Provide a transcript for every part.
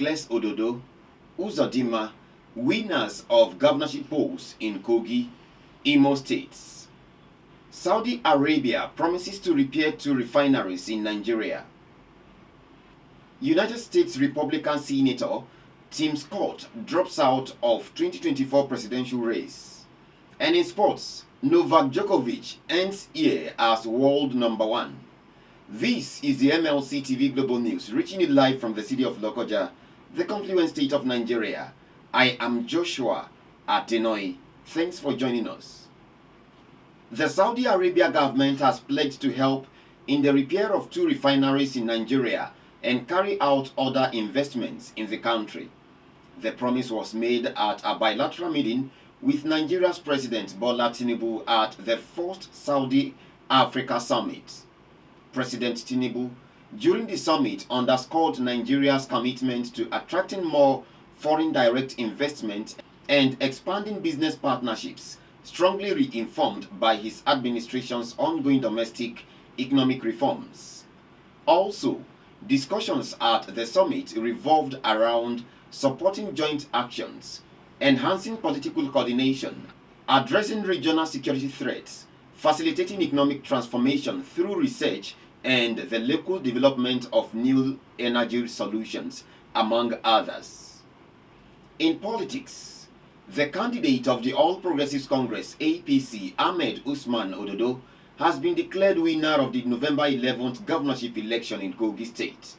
declares Ododo, Uzodimma winners of governorship polls in Kogi, Imo states. Saudi Arabia promises to repair 2 refineries in Nigeria. United States Republican Senator Tim Scott drops out of 2024 presidential race. And in sports, Novak Djokovic ends year as world #1. This is the MLC TV Global News, reaching you live from the city of Lokoja, the confluent state of Nigeria. I am Joshua Adenoi. Thanks for joining us. The Saudi Arabia government has pledged to help in the repair of 2 refineries in Nigeria and carry out other investments in the country. The promise was made at a bilateral meeting with Nigeria's President Bola Tinubu at the 4th Saudi Africa Summit. President Tinubu, during the summit, underscored Nigeria's commitment to attracting more foreign direct investment and expanding business partnerships, strongly reinforced by his administration's ongoing domestic economic reforms. Also, discussions at the summit revolved around supporting joint actions, enhancing political coordination, addressing regional security threats, facilitating economic transformation through research, and the local development of new energy solutions, among others. In politics, the candidate of the All Progressives Congress (APC), Ahmed Usman Ododo, has been declared winner of the November 11th governorship election in Kogi State.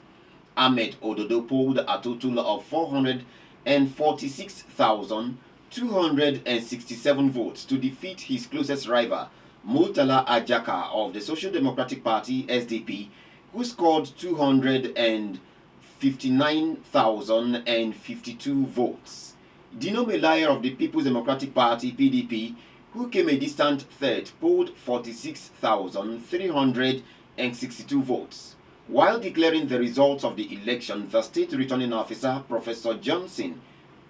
Ahmed Ododo polled a total of 446,267 votes to defeat his closest rival, Murtala Ajaka of the Social Democratic Party (SDP), who scored 259,052 votes. Dino Melaye of the People's Democratic Party (PDP), who came a distant third, polled 46,362 votes. While declaring the results of the election, the state returning officer, Professor Johnson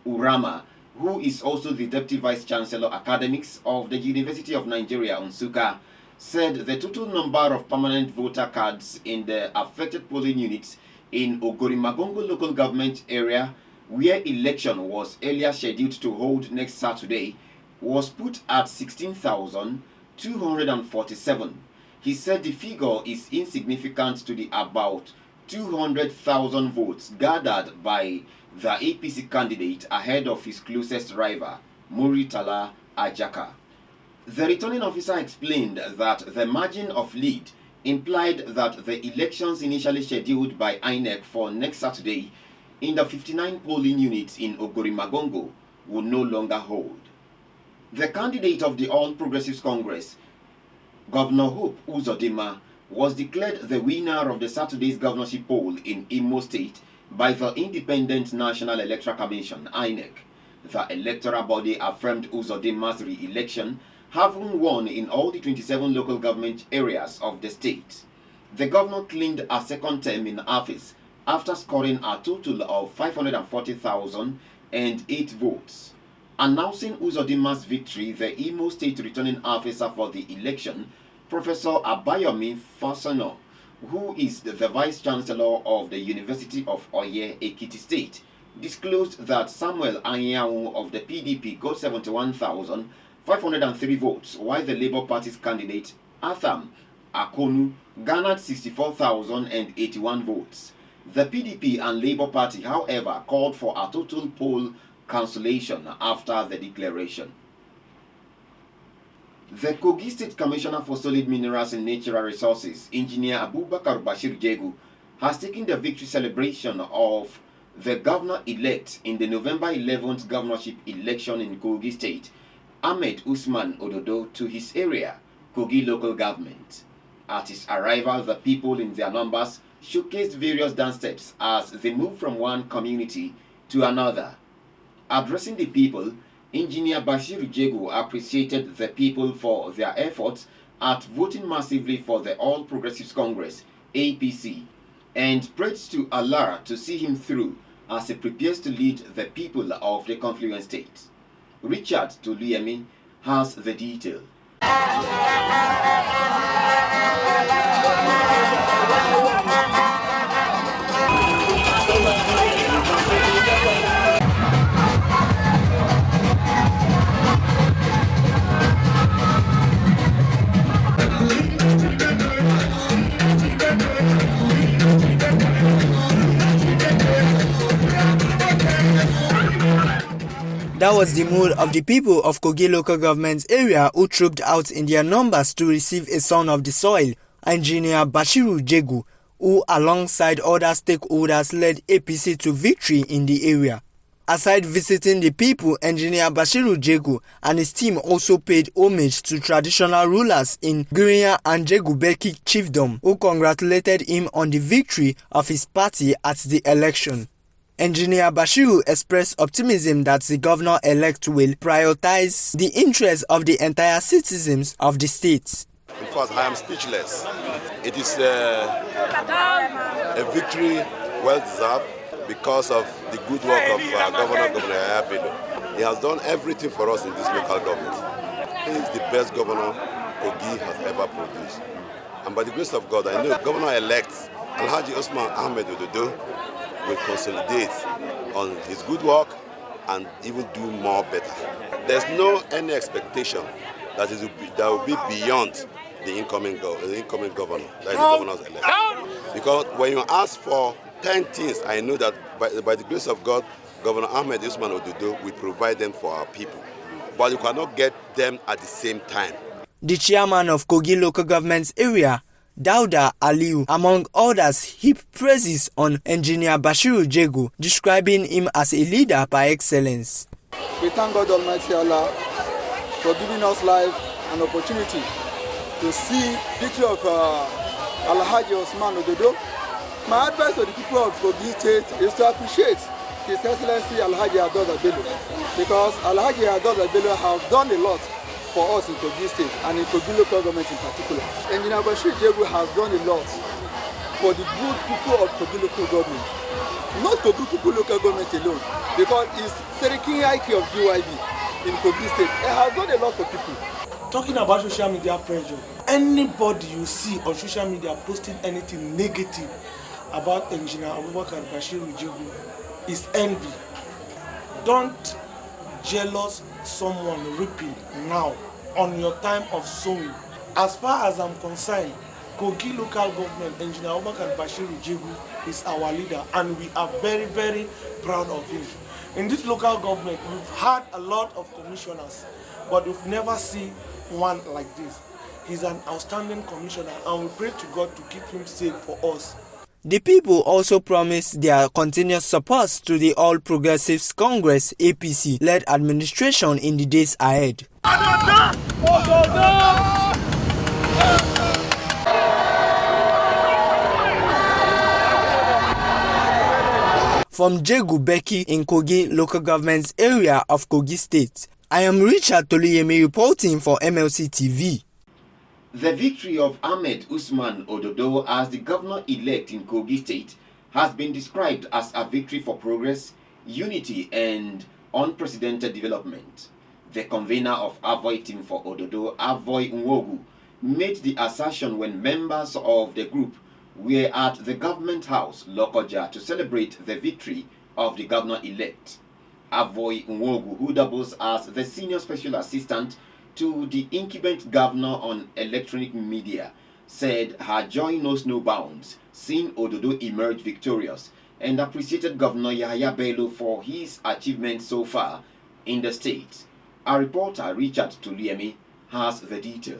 Urama, who is also the Deputy Vice Chancellor Academics of the University of Nigeria, Nsukka, said the total number of permanent voter cards in the affected polling units in Ogorimagongo local government area, where election was earlier scheduled to hold next Saturday, was put at 16,247. He said the figure is insignificant to the about 200,000 votes gathered by the APC candidate ahead of his closest rival, Murtala Ajaka. The returning officer explained that the margin of lead implied that the elections initially scheduled by INEC for next Saturday in the 59 polling units in Ogorimagongo would no longer hold. The candidate of the All Progressives Congress, Governor Hope Uzodimma, was declared the winner of the Saturday's governorship poll in Imo State by the Independent National Electoral Commission (INEC). The electoral body affirmed Uzodimma's re-election, having won in all the 27 local government areas of the state. The governor claimed a second term in office after scoring a total of 540,008 votes. Announcing Uzodimma's victory, the Imo State returning officer for the election, Professor Abayomi Fasano, who is the Vice Chancellor of the University of Oye, Ekiti State, disclosed that Samuel Anyanwu of the PDP got 71,503 votes, while the Labour Party's candidate, Atham Akonu, garnered 64,081 votes. The PDP and Labour Party, however, called for a total poll cancellation after the declaration. The Kogi State Commissioner for Solid Minerals and Natural Resources, Engineer Abubakar Bashir Jegu, has taken the victory celebration of the governor-elect in the November 11th governorship election in Kogi State, Ahmed Usman Ododo, to his area, Kogi local government. At his arrival, the people in their numbers showcased various dance steps as they moved from one community to another. Addressing the people, Engineer Bashir Jegu appreciated the people for their efforts at voting massively for the All Progressives Congress (APC) and prayed to Allah to see him through as he prepares to lead the people of the confluent state. Richard Toluyemi has the detail. That was the mood of the people of Kogi local government area who trooped out in their numbers to receive a son of the soil, Engineer Bashiru Jegu, who alongside other stakeholders led APC to victory in the area. Aside visiting the people, Engineer Bashiru Jegu and his team also paid homage to traditional rulers in Gurinya and Jegubeki chiefdom, who congratulated him on the victory of his party at the election. Engineer Bashiru expressed optimism that the governor-elect will prioritize the interests of the entire citizens of the state. In fact, I am speechless. It is a victory well-deserved because of the good work of Governor Arabia Govt. He has done everything for us in this local government. He is the best governor Kogi has ever produced. And by the grace of God, I know Governor-elect Alhaji Usman Ahmed Ododo will consolidate on his good work and even do more better. There's no any expectation that will be beyond the incoming governor, that is the governor's elect. Because when you ask for 10 things, I know that by the grace of God, Governor Ahmed Usman Ododo will provide them for our people. But you cannot get them at the same time. The chairman of Kogi local government area, Dauda Aliu, among others, heaped praises on Engineer Bashiru Jegu, describing him as a leader by excellence. We thank God Almighty Allah for giving us life and opportunity to see the picture of Alhaji Usman Ododo. My advice to the people of Kogi State is to appreciate His Excellency Alhaji Adoda Bello, because Alhaji Adoda Bello has done a lot for us in Kogi State and in Kogi local government in particular. Engineer Bashiru Jegu has done a lot for the good people of Kogi local government. Not Kogi people local government alone, because it's Serikin IK of GYB in Kogi State. It has done a lot for people. Talking about social media pressure, anybody you see on social media posting anything negative about Engineer Abubakar Bashiru Jegu is envy. Don't jealous someone reaping now on your time of sowing. As far as I'm concerned, Kogi local government, Engineer Abubakar Bashiru Jegu is our leader, and we are very, very proud of him. In this local government, we've had a lot of commissioners, but we've never seen one like this. He's an outstanding commissioner, and we pray to God to keep him safe for us. The people also promised their continuous support to the All Progressives Congress APC-led administration in the days ahead. From Jegubeki in Kogi local government area of Kogi State, I am Richard Toluyemi reporting for MLC TV. The victory of Ahmed Usman Ododo as the governor-elect in Kogi State has been described as a victory for progress, unity, and unprecedented development. The convener of Avoy team for Ododo, Avoy Nwogu, made the assertion when members of the group were at the government house, Lokoja, to celebrate the victory of the governor-elect. Avoy Nwogu, who doubles as the senior special assistant to the incumbent governor on electronic media, said her joy knows no bounds, seeing Ododo emerge victorious, and appreciated Governor Yahaya Bello for his achievements so far in the state. Our reporter Richard Toluyemi has the detail.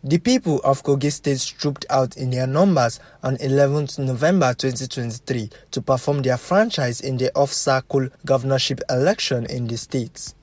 The people of Kogi State trooped out in their numbers on 11th November 2023 to perform their franchise in the off-cycle governorship election in the state.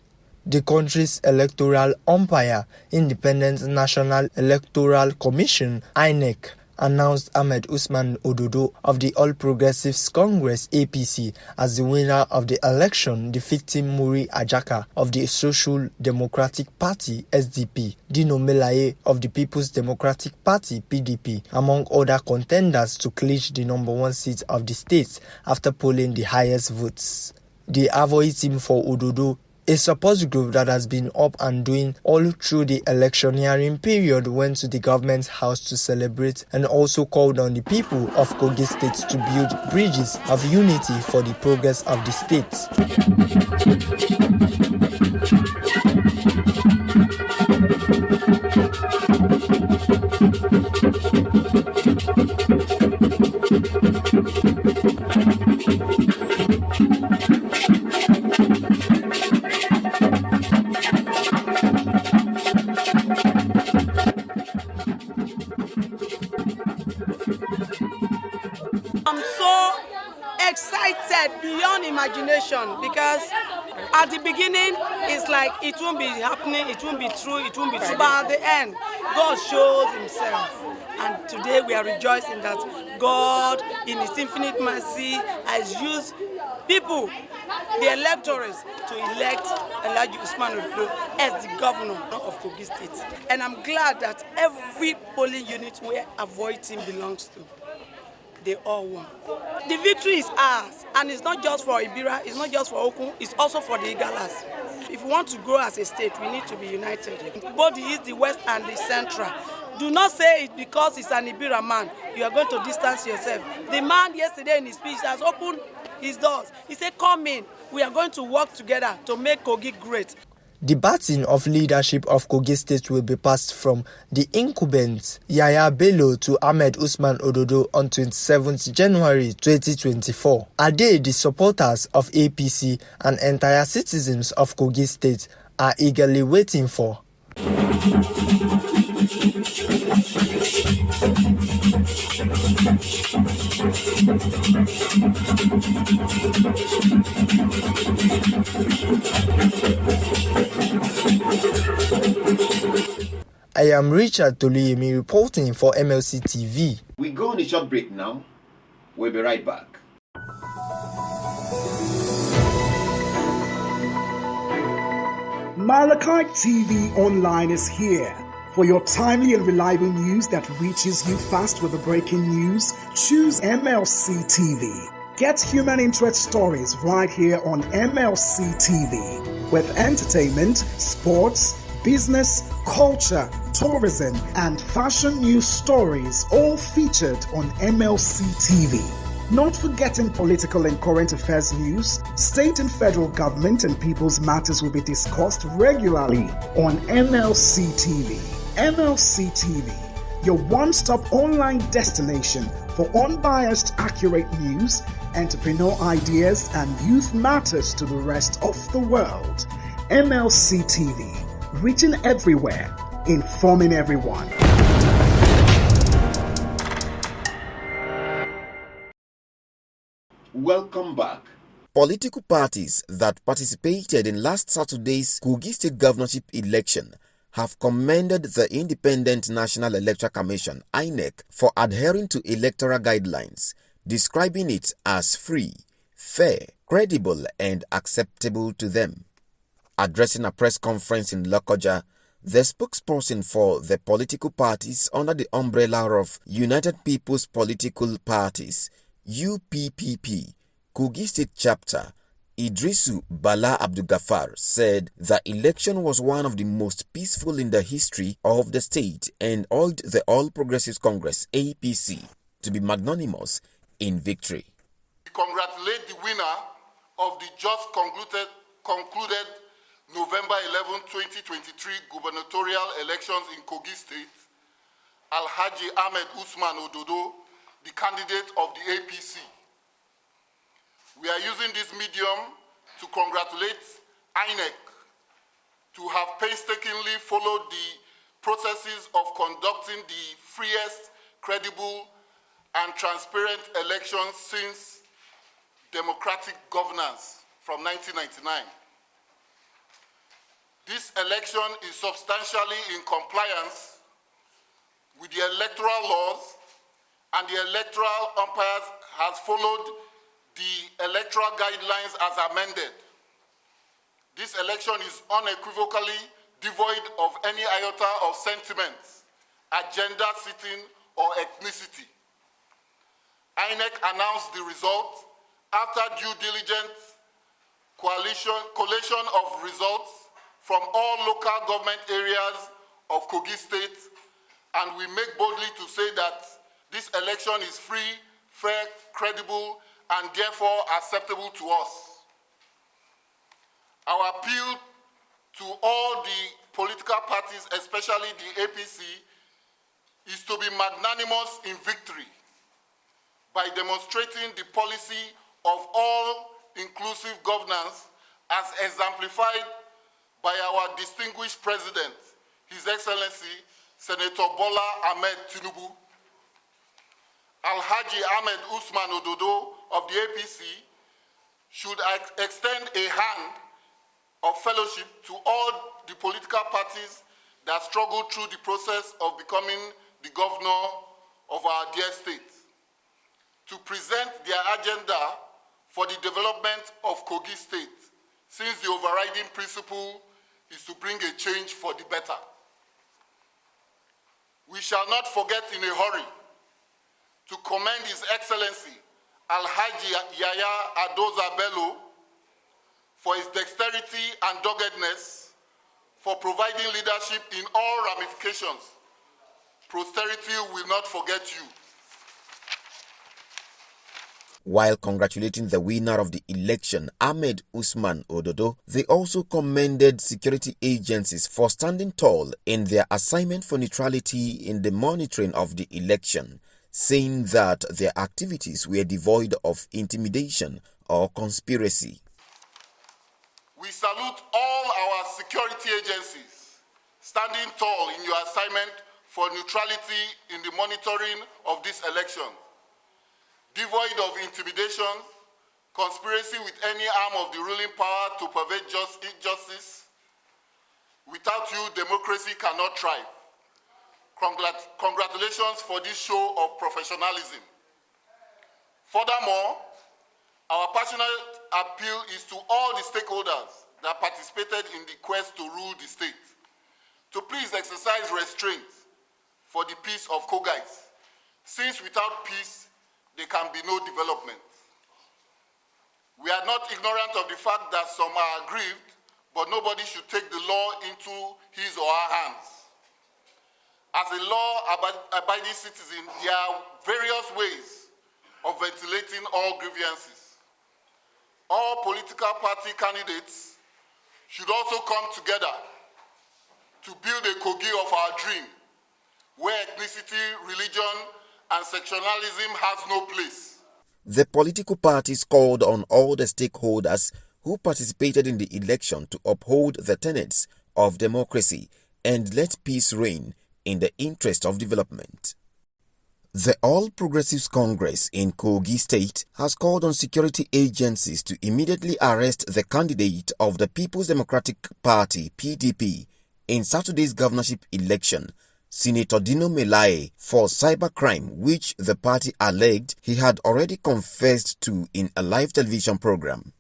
The country's electoral umpire, Independent National Electoral Commission (INEC), announced Ahmed Usman Ododo of the All Progressives Congress APC as the winner of the election, defeating Muri Ajaka of the Social Democratic Party SDP, Dino Melaye of the People's Democratic Party PDP, among other contenders to clinch the #1 seat of the state after polling the highest votes. The Avoy team for Ododo, a support group that has been up and doing all through the electioneering period, went to the government's house to celebrate and also called on the people of Kogi State to build bridges of unity for the progress of the state. I'm so excited beyond imagination because at the beginning it's like it won't be happening, it won't be true, but at the end God shows himself, and today we are rejoicing that God in his infinite mercy has used people, the electors, to elect Ododo as the governor of Kogi State. And I'm glad that every polling unit where Avoy team belongs to, they all won. The victory is ours, and it's not just for Ibira, it's not just for Okun, it's also for the Igalas. If we want to grow as a state, we need to be united. Both the east, the west, and the central. Do not say it because it's an Ibira man, you are going to distance yourself. The man yesterday in his speech has opened his doors. He said, come in, we are going to work together to make Kogi great. The baton of leadership of Kogi State will be passed from the incumbent Yaya Bello to Ahmed Usman Ododo on 27th January 2024. Ade, the supporters of APC and entire citizens of Kogi State are eagerly waiting for. I am Richard Toluyemi reporting for MLC TV. We go on a short break now. We'll be right back. Malachite TV Online is here. For your timely and reliable news that reaches you fast with the breaking news, choose MLC TV. Get human interest stories right here on MLC TV. With entertainment, sports, business, culture, tourism, and fashion news stories all featured on MLC TV. Not forgetting political and current affairs news, state and federal government and people's matters will be discussed regularly on MLC TV. MLC TV, your one-stop online destination for unbiased, accurate news, entrepreneur ideas, and youth matters to the rest of the world. MLC TV, reaching everywhere, informing everyone. Welcome back. Political parties that participated in last Saturday's Kogi State Governorship election have commended the Independent National Electoral Commission (INEC) for adhering to electoral guidelines, describing it as free, fair, credible, and acceptable to them. Addressing a press conference in Lokoja, the spokesperson for the political parties under the umbrella of United People's Political Parties (UPPP) Kogi State Chapter, Idrisu Bala Abdulgafar, said the election was one of the most peaceful in the history of the state and urged the All Progressives Congress (APC) to be magnanimous in victory. We congratulate the winner of the just concluded November 11, 2023 gubernatorial elections in Kogi State, Alhaji Ahmed Usman Ododo, the candidate of the APC. We are using this medium to congratulate INEC to have painstakingly followed the processes of conducting the freest, credible, and transparent elections since democratic governance from 1999. This election is substantially in compliance with the electoral laws, and the electoral umpires has followed the electoral guidelines as amended. This election is unequivocally devoid of any iota of sentiments, agenda setting, or ethnicity. INEC announced the result after due diligence collation of results from all local government areas of Kogi State, and we make boldly to say that this election is free, fair, credible, and therefore acceptable to us. Our appeal to all the political parties, especially the APC, is to be magnanimous in victory by demonstrating the policy of all-inclusive governance as exemplified by our distinguished President, His Excellency, Senator Bola Ahmed Tinubu. Alhaji Ahmed Usman Ododo of the APC should extend a hand of fellowship to all the political parties that struggle through the process of becoming the governor of our dear state, to present their agenda for the development of Kogi State, since the overriding principle is to bring a change for the better. We shall not forget in a hurry to commend His Excellency Alhaji Yaya Adoza Bello for his dexterity and doggedness, for providing leadership in all ramifications. Posterity will not forget you. While congratulating the winner of the election, Ahmed Usman Ododo, they also commended security agencies for standing tall in their assignment for neutrality in the monitoring of the election, saying that their activities were devoid of intimidation or conspiracy. We salute all our security agencies standing tall in your assignment for neutrality in the monitoring of this election, devoid of intimidation, conspiracy with any arm of the ruling power to pervade injustice. Without you, democracy cannot thrive. Congratulations for this show of professionalism. Furthermore, our passionate appeal is to all the stakeholders that participated in the quest to rule the state to please exercise restraint for the peace of Kogais, since without peace, there can be no development. We are not ignorant of the fact that some are aggrieved, but nobody should take the law into his or her hands. As a law-abiding citizen, there are various ways of ventilating all grievances. All political party candidates should also come together to build a Kogi of our dream, where ethnicity, religion, and sectionalism has no place. The political parties called on all the stakeholders who participated in the election to uphold the tenets of democracy and let peace reign in the interest of development. The All Progressives Congress in Kogi State has called on security agencies to immediately arrest the candidate of the People's Democratic Party (PDP) in Saturday's governorship election, Senator Dino Melaye, for cybercrime which the party alleged he had already confessed to in a live television program.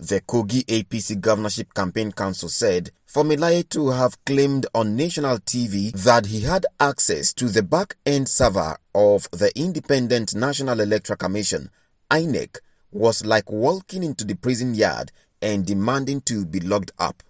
The Kogi APC Governorship Campaign Council said for Melaye to have claimed on national TV that he had access to the back-end server of the Independent National Electoral Commission (INEC) was like walking into the prison yard and demanding to be locked up.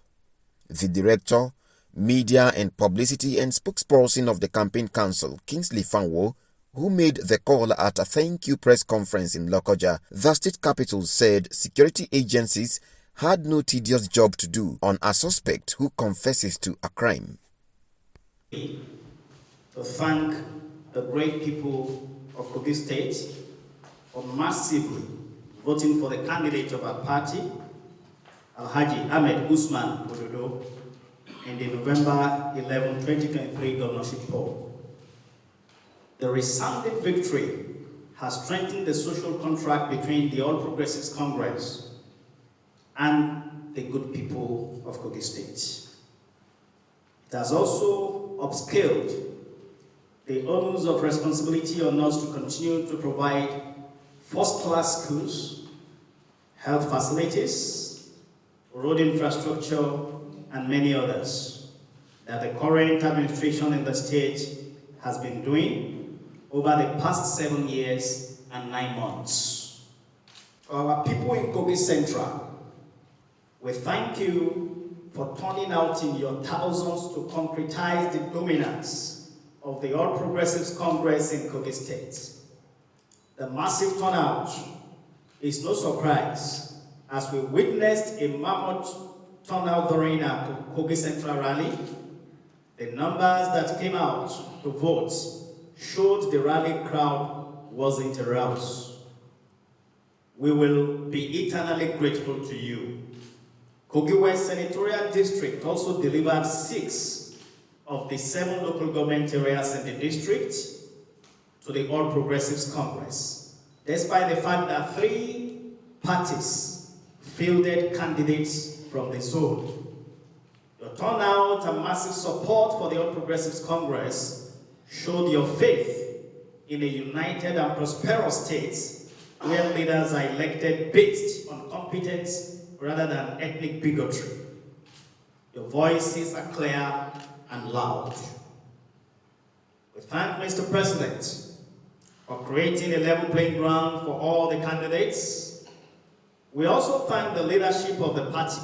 The director, media and publicity and spokesperson of the Campaign Council, Kingsley Fanwo, who made the call at a thank you press conference in Lokoja, the state capital, said security agencies had no tedious job to do on a suspect who confesses to a crime. To thank the great people of Kogi State for massively voting for the candidate of our party, Alhaji Ahmed Usman Ododo, in the November 11, 2023 governorship poll. The resounding victory has strengthened the social contract between the All Progressives Congress and the good people of Kogi State. It has also upscaled the onus of responsibility on us to continue to provide first-class schools, health facilities, road infrastructure, and many others that the current administration in the state has been doing over the past 7 years and 9 months. Our people in Kogi Central We thank you for turning out in your thousands to concretize the dominance of the All Progressives Congress in Kogi State. The massive turnout is no surprise, as we witnessed a mammoth turnout during our Kogi Central rally. The numbers that came out to vote showed the rally crowd wasn't aroused. We will be eternally grateful to you. Kogi West Senatorial District also delivered 6 of the 7 local government areas in the district to the All Progressives Congress, despite the fact that 3 parties fielded candidates from the zone. Your turnout and massive support for the All Progressives Congress showed your faith in a united and prosperous state where leaders are elected based on competence rather than ethnic bigotry. Your voices are clear and loud. We thank Mr. President for creating a level playing ground for all the candidates. We also thank the leadership of the party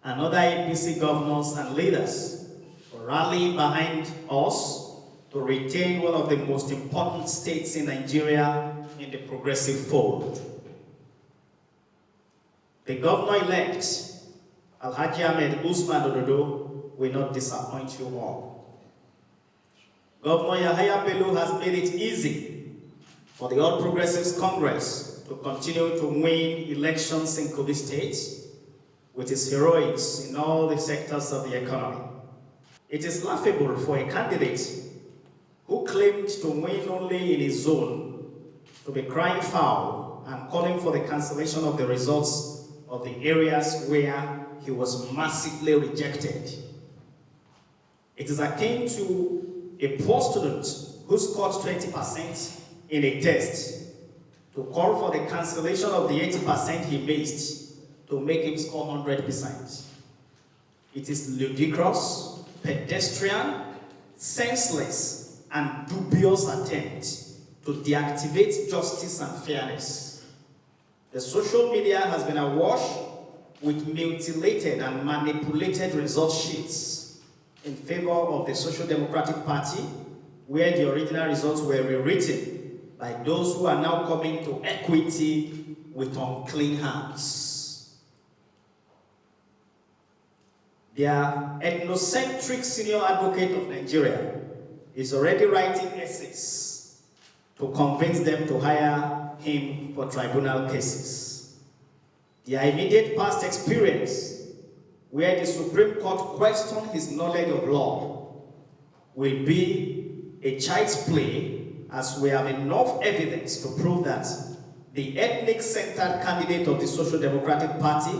and other APC governors and leaders for rallying behind us to retain one of the most important states in Nigeria in the progressive fold. The governor-elect, Alhaji Ahmed Usman Ododo, will not disappoint you all. Governor Yahaya Bello has made it easy for the All Progressives Congress to continue to win elections in Kogi State with its heroics in all the sectors of the economy. It is laughable for a candidate who claimed to win only in his zone to be crying foul and calling for the cancellation of the results of the areas where he was massively rejected. It is akin to a poor student who scored 20% in a test to call for the cancellation of the 80% he missed to make him score 100%. It is ludicrous, pedestrian, senseless, and dubious attempt to deactivate justice and fairness. The social media has been awash with mutilated and manipulated result sheets in favor of the Social Democratic Party, where the original results were rewritten by those who are now coming to equity with unclean hands. Their ethnocentric senior advocate of Nigeria is already writing essays to convince them to hire him for tribunal cases. Their immediate past experience, where the Supreme Court questioned his knowledge of law, will be a child's play, as we have enough evidence to prove that the ethnic-centered candidate of the Social Democratic Party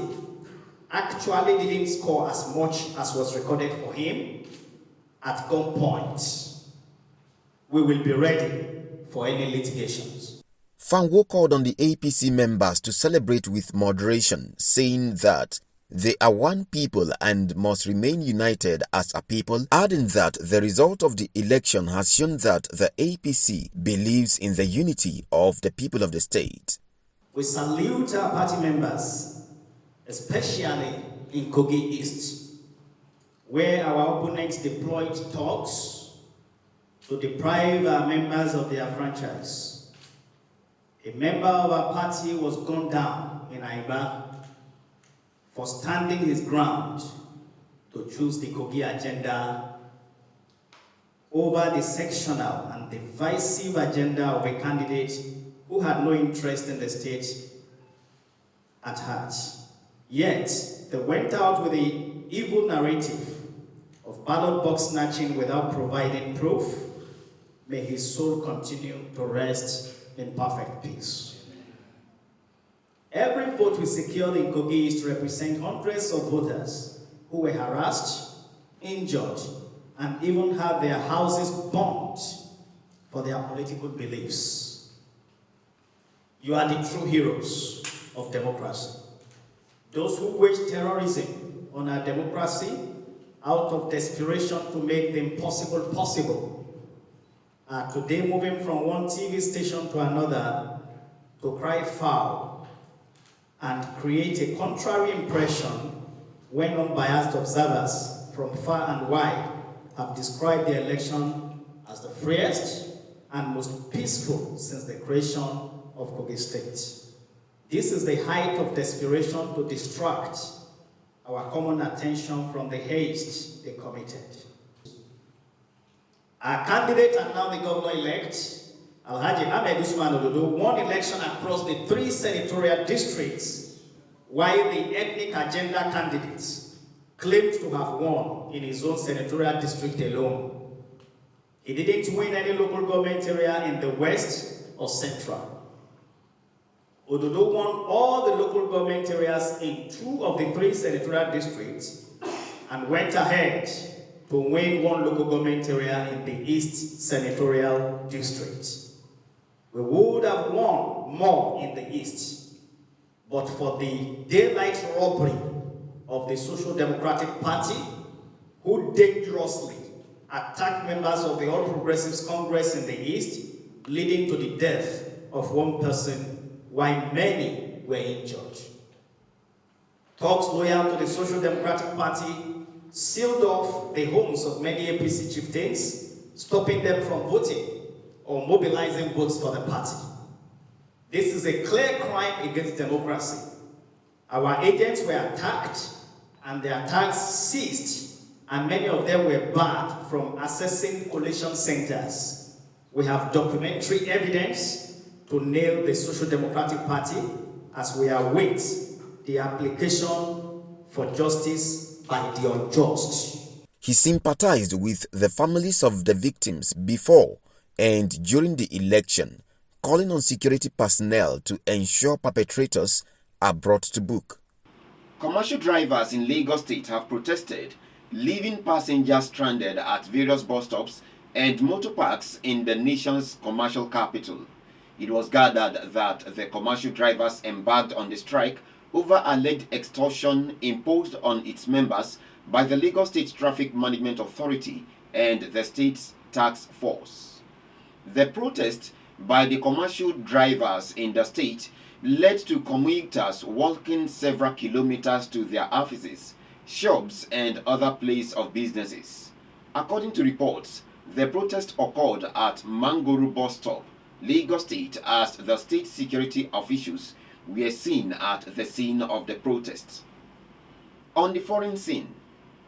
actually didn't score as much as was recorded for him at gunpoint. We will be ready for any litigations. Fanwo called on the APC members to celebrate with moderation, saying that they are one people and must remain united as a people, adding that the result of the election has shown that the APC believes in the unity of the people of the state. We salute our party members, especially in Kogi East, where our opponents deployed thugs to deprive our members of their franchise. A member of our party was gunned down in Enyimba for standing his ground to choose the Kogi agenda over the sectional and divisive agenda of a candidate who had no interest in the state at heart. Yet, they went out with the evil narrative of ballot box snatching without providing proof. May his soul continue to rest in perfect peace. Every vote we secured in Kogi is to represent hundreds of voters who were harassed, injured, and even had their houses burnt for their political beliefs. You are the true heroes of democracy. Those who wage terrorism on our democracy out of desperation to make the impossible possible are today moving from one TV station to another to cry foul and create a contrary impression when unbiased observers from far and wide have described the election as the freest and most peaceful since the creation of Kogi State. This is the height of desperation to distract our common attention from the haste they committed. Our candidate and now the governor-elect, Alhaji Ahmed Usman Ododo, won election across the 3 senatorial districts, while the ethnic agenda candidates claimed to have won in his own senatorial district alone. He didn't win any local government area in the west or central. Ododo won all the local government areas in 2 of the 3 senatorial districts and went ahead to win 1 local government area in the East Senatorial District. We would have won more in the East, but for the daylight robbery of the Social Democratic Party, who dangerously attacked members of the All Progressives Congress in the East, leading to the death of 1 person, while many were injured. Thugs loyal to the Social Democratic Party sealed off the homes of many APC chieftains, stopping them from voting or mobilizing votes for the party. This is a clear crime against democracy. Our agents were attacked and the attacks ceased, and many of them were barred from accessing collation centers. We have documentary evidence to nail the Social Democratic Party as we await the application for justice by the unjust. He sympathized with the families of the victims before and during the election, calling on security personnel to ensure perpetrators are brought to book. Commercial drivers in Lagos State have protested, leaving passengers stranded at various bus stops and motor parks in the nation's commercial capital. It was gathered that the commercial drivers embarked on the strike over alleged extortion imposed on its members by the Lagos State Traffic Management Authority and the state's task force. The protest by the commercial drivers in the state led to commuters walking several kilometers to their offices, shops, and other places of businesses. According to reports, the protest occurred at Mangoro bus stop, Lagos State, as the state security officials were seen at the scene of the protests. On the foreign scene,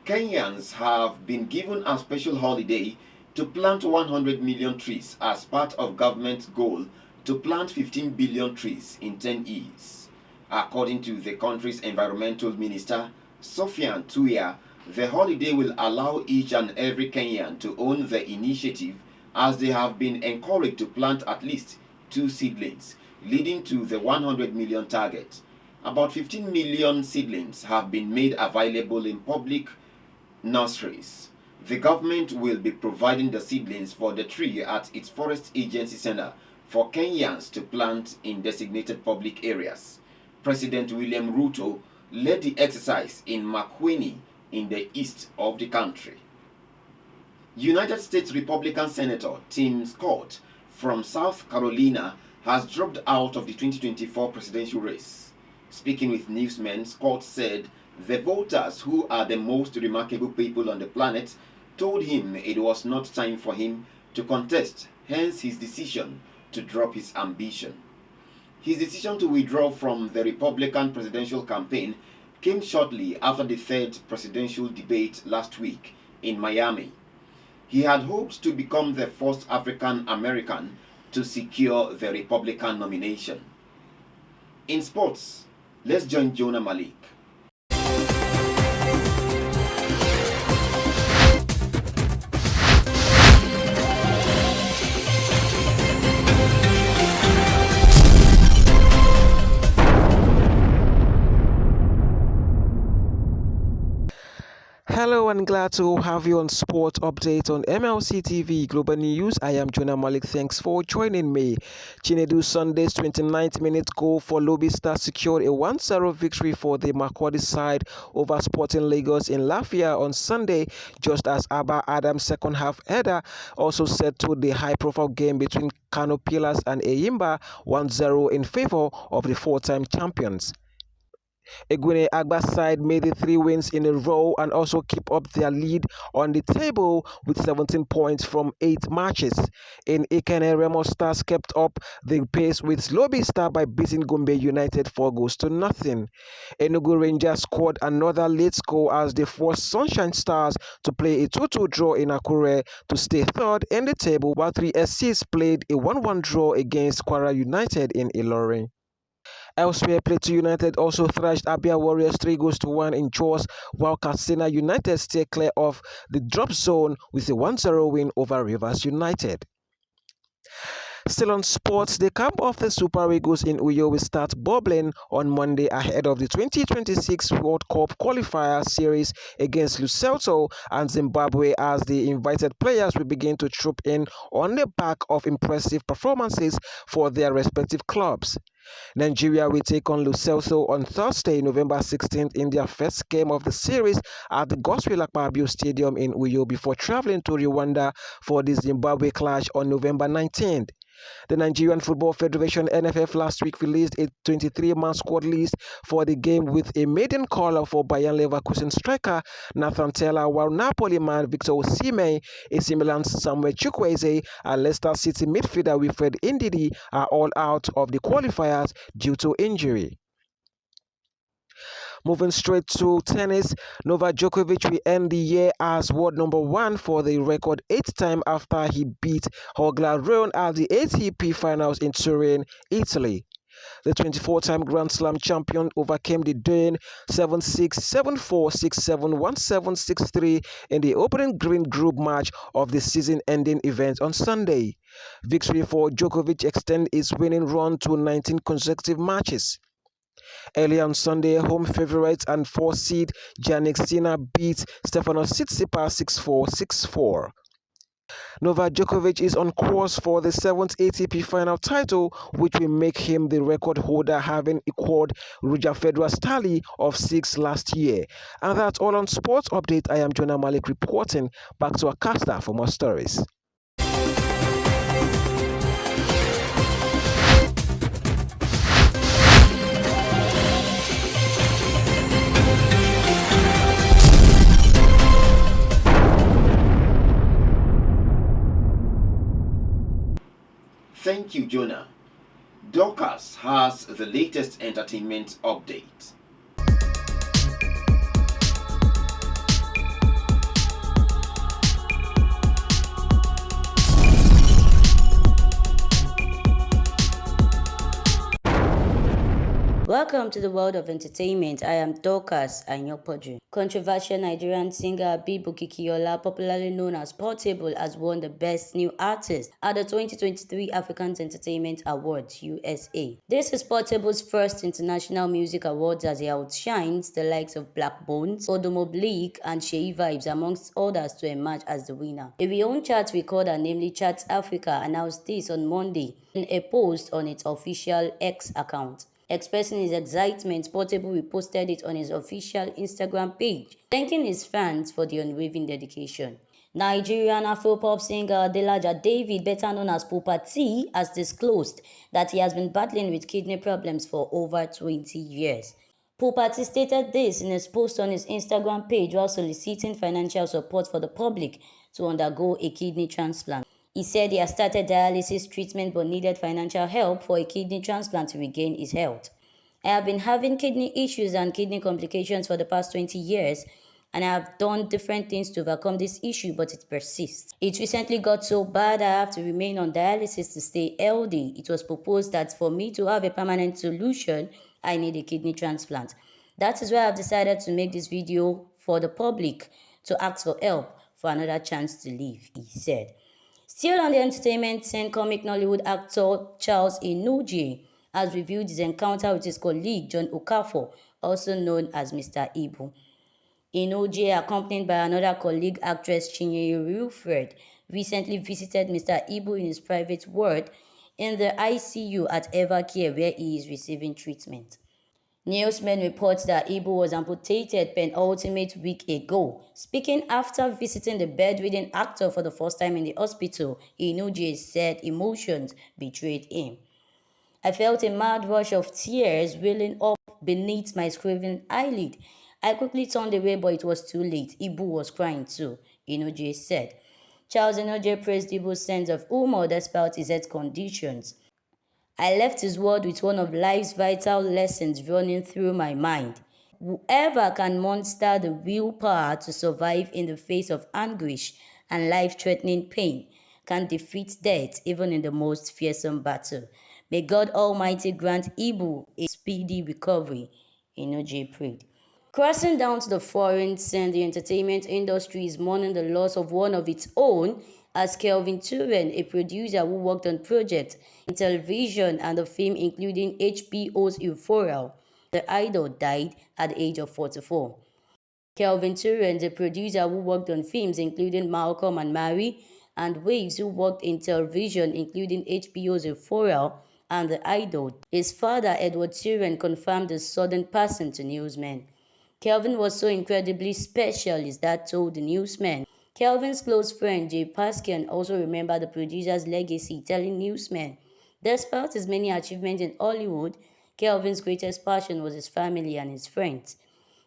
Kenyans have been given a special holiday to plant 100 million trees as part of government's goal to plant 15 billion trees in 10 years. According to the country's environmental minister, Sofian Tuya, the holiday will allow each and every Kenyan to own the initiative, as they have been encouraged to plant at least 2 seedlings, leading to the 100 million target. About 15 million seedlings have been made available in public nurseries. The government will be providing the seedlings for the tree at its Forest Agency Center for Kenyans to plant in designated public areas. President William Ruto led the exercise in Makueni in the east of the country. United States Republican Senator Tim Scott from South Carolina has dropped out of the 2024 presidential race. Speaking with newsmen, Scott said the voters, who are the most remarkable people on the planet, told him it was not time for him to contest, hence his decision to drop his ambition. His decision to withdraw from the Republican presidential campaign came shortly after the 3rd presidential debate last week in Miami. He had hoped to become the first African American to secure the Republican nomination. In sports, let's join Jonah Malik. Hello and glad to have you on Sport Update on MLC TV Global News. I am Jonah Malik. Thanks for joining me. Chinedu Sunday's 29th minute goal for Lobi Stars secured a 1-0 victory for the Makurdi side over Sporting Lagos in Lafia on Sunday, just as Abba Adams' second half header also settled the high-profile game between Kano Pillars and Enyimba 1-0 in favor of the 4-time champions. Egwene Agba's side made it 3 wins in a row and also keep up their lead on the table with 17 points from 8 matches. In Ikene, Remo Stars kept up the pace with Lobi Star by beating Gombe United 4-0. Enugu Rangers scored another late score as they forced Sunshine Stars to play a 2-2 draw in Akure to stay third in the table, while 3SCs played a 1-1 draw against Kwara United in Ilorin. Elsewhere, Plateau United also thrashed Abia Warriors 3-1 in Jos, while Katsina United stay clear of the drop zone with a 1-0 win over Rivers United. Still on sports, the camp of the Super Eagles in Uyo will start bubbling on Monday ahead of the 2026 World Cup qualifier series against Lesotho and Zimbabwe, as the invited players will begin to troop in on the back of impressive performances for their respective clubs. Nigeria will take on Lesotho on Thursday, November 16th in their first game of the series at the Godswill Akpabio Stadium in Uyo before traveling to Rwanda for the Zimbabwe clash on November 19th. The Nigerian Football Federation NFF last week released a 23-man squad list for the game with a maiden caller for Bayer Leverkusen striker Nathan Taylor, while Napoli man Victor Osimhen, AC Milan's Samuel Chukwueze, and Leicester City midfielder Wilfred Ndidi are all out of the qualifiers due to injury. Moving straight to tennis, Novak Djokovic will end the year as world number 1 for the record 8th time after he beat Holger Rune at the ATP Finals in Turin, Italy. The 24-time Grand Slam champion overcame the Dane 7-6, 7-4, 6-7, 1-7, 6-3 in the opening green group match of the season-ending event on Sunday. Victory for Djokovic extends his winning run to 19 consecutive matches. Earlier on Sunday, home favourites and 4-seed Jannik Sinner beat Stefanos Tsitsipas 6-4, 6-4. Novak Djokovic is on course for the 7th ATP final title, which will make him the record holder, having equaled Roger Federer's tally of 6 last year. And that's all on Sports Update. I am Jonah Malik reporting. Back to Akasta for more stories. Thank you, Jonah. Dorcas has the latest entertainment update. Welcome to the world of entertainment. I am Dorcas Anyopoju. Controversial Nigerian singer Abibu Kikiola, popularly known as Portable, has won the Best New Artist at the 2023 African Entertainment Awards, USA. This is Portable's first international music awards, as he outshines the likes of Black Bones, Odomo Bleak, and Sheyi Vibes, amongst others, to emerge as the winner. A renowned chart recorder, namely Charts Africa, announced this on Monday in a post on its official X account. Expressing his excitement, Portable reposted it on his official Instagram page, thanking his fans for the unwavering dedication. Nigerian Afropop singer Adelaja David, better known as Pupa T, has disclosed that he has been battling with kidney problems for over 20 years. Pupa T stated this in his post on his Instagram page while soliciting financial support for the public to undergo a kidney transplant. He said he has started dialysis treatment but needed financial help for a kidney transplant to regain his health. I have been having kidney issues and kidney complications for the past 20 years, and I have done different things to overcome this issue, but it persists. It recently got so bad I have to remain on dialysis to stay healthy. It was proposed that for me to have a permanent solution, I need a kidney transplant. That is why I've decided to make this video for the public to ask for help for another chance to live, he said. Still on the entertainment scene, comic Nollywood actor Charles Inuje has reviewed his encounter with his colleague John Okafor, also known as Mr. Ibu. Inuje, accompanied by another colleague, actress Chinyere Wilfred, recently visited Mr. Ibu in his private ward in the ICU at Evercare, where he is receiving treatment. Newsmen report that Ibu was amputated penultimate week ago. Speaking after visiting the bedridden actor for the first time in the hospital, Inuje said emotions betrayed him. I felt a mad rush of tears welling up beneath my scraping eyelid. I quickly turned away, but it was too late. Ibu was crying too, Inoje said. Charles Inoje praised Ibu's sense of humor despite his health conditions. I left his world with one of life's vital lessons running through my mind. Whoever can muster the willpower to survive in the face of anguish and life-threatening pain can defeat death even in the most fearsome battle. May God Almighty grant Ibu a speedy recovery, Inoje prayed. Crossing down to the foreign scene, the entertainment industry is mourning the loss of one of its own, as Kelvin Turen, a producer who worked on projects in television and the film including HBO's Euphoria, The Idol, died at the age of 44. Kelvin Turen, the producer who worked on films including Malcolm and Mary, and Waves, who worked in television including HBO's Euphoria and The Idol. His father, Edward Turen, confirmed the sudden passing to newsmen. Kelvin was so incredibly special, his dad told the newsmen. Kelvin's close friend Jay Paskian also remembered the producer's legacy, telling newsmen, despite his many achievements in Hollywood, Kelvin's greatest passion was his family and his friends.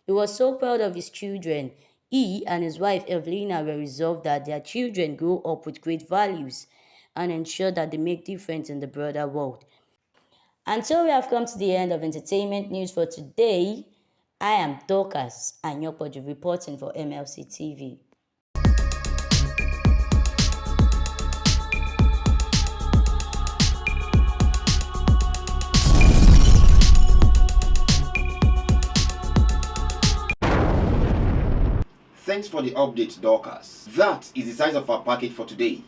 He was so proud of his children. He and his wife Evelina were resolved that their children grow up with great values and ensure that they make difference in the broader world. Until we have come to the end of entertainment news for today, I am Dorcas Anyopoju reporting for MLC TV. Thanks for the update, Dorcas. That is the size of our package for today.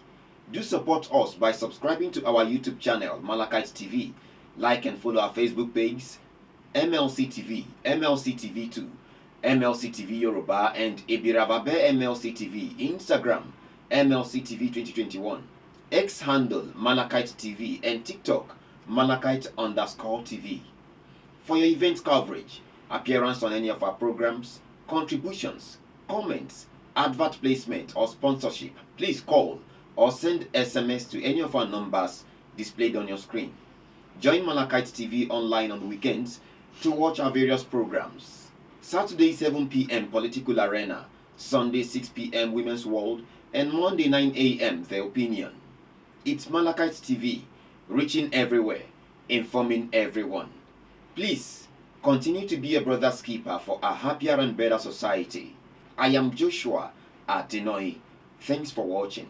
Do support us by subscribing to our YouTube channel, Malachite TV. Like and follow our Facebook page, MLC TV, MLC TV 2, MLC TV Yoruba, and Ebirababe MLC TV. Instagram, MLC TV 2021. X handle, Malachite TV, and TikTok, Malachite_TV. For your event coverage, appearance on any of our programs, contributions, comments, advert placement, or sponsorship, please call or send SMS to any of our numbers displayed on your screen. Join Malachite TV online on weekends to watch our various programs. Saturday 7 p.m. Political Arena, Sunday 6 p.m. Women's World, and Monday 9 a.m. The Opinion. It's Malachite TV, reaching everywhere, informing everyone. Please, continue to be a brother's keeper for a happier and better society. I am Joshua Adenoi. Thanks for watching.